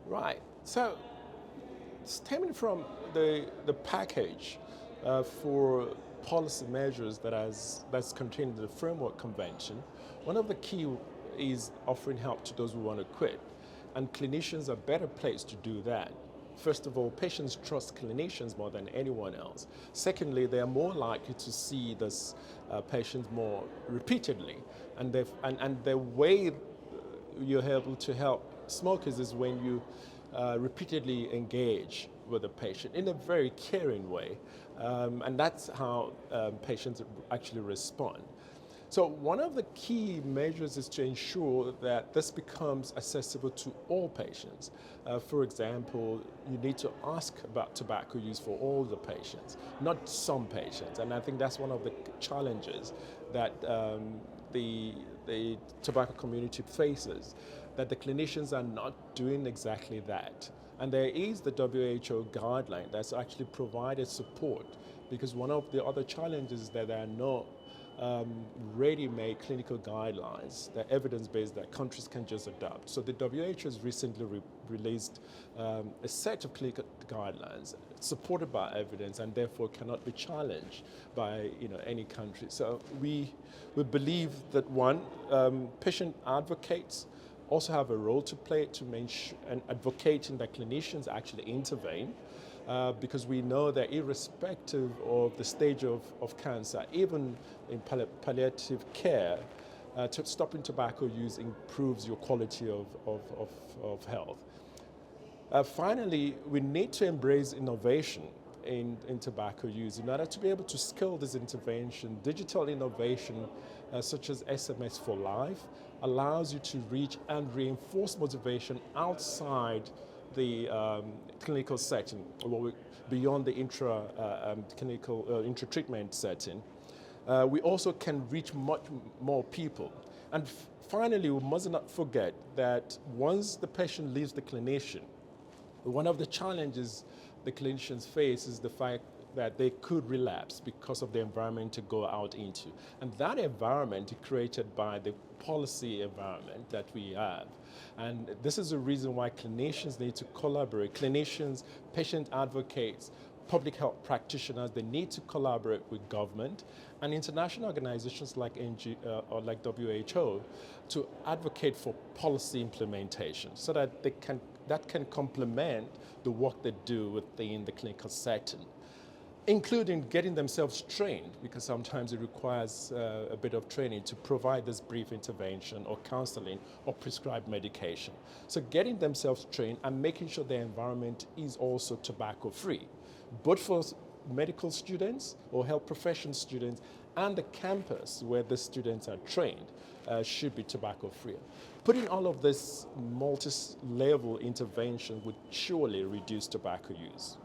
Right. So, stemming from the package for policy measures that's contained in the Framework Convention, one of the key is offering help to those who want to quit. And clinicians are better placed to do that. First of all, patients trust clinicians more than anyone else. Secondly, they are more likely to see this patient more repeatedly. And the way you're able to help smokers is when you repeatedly engage with the patient in a very caring way. And that's how patients actually respond. So one of the key measures is to ensure that this becomes accessible to all patients. For example, you need to ask about tobacco use for all the patients, not some patients. And I think that's one of the challenges that the tobacco community faces, that the clinicians are not doing exactly that. And there is the WHO guideline that's actually provided support, because one of the other challenges is that there are no ready-made clinical guidelines, that evidence-based, that countries can just adopt. So the WHO has recently released a set of clinical guidelines supported by evidence and therefore cannot be challenged by any country. So we believe that one, patient advocates also have a role to play to make sure and advocating that clinicians actually intervene. Because we know that irrespective of the stage of cancer, even in palliative care, stopping tobacco use improves your quality of health. Finally, we need to embrace innovation in tobacco use in order to be able to scale this intervention. Digital innovation such as SMS for Life allows you to reach and reinforce motivation outside the clinical setting, or beyond the intra-treatment setting. We also can reach much more people. And finally, we must not forget that once the patient leaves the clinician, one of the challenges the clinicians face is the fact that they could relapse because of the environment to go out into. And that environment is created by the policy environment that we have. And this is the reason why clinicians need to collaborate. Clinicians, patient advocates, public health practitioners, they need to collaborate with government and international organizations like WHO to advocate for policy implementation so that that can complement the work they do within the clinical setting, including getting themselves trained, because sometimes it requires a bit of training to provide this brief intervention or counseling or prescribed medication. So getting themselves trained and making sure their environment is also tobacco-free, both for medical students or health profession students and the campus where the students are trained should be tobacco-free. Putting all of this multi-level intervention would surely reduce tobacco use.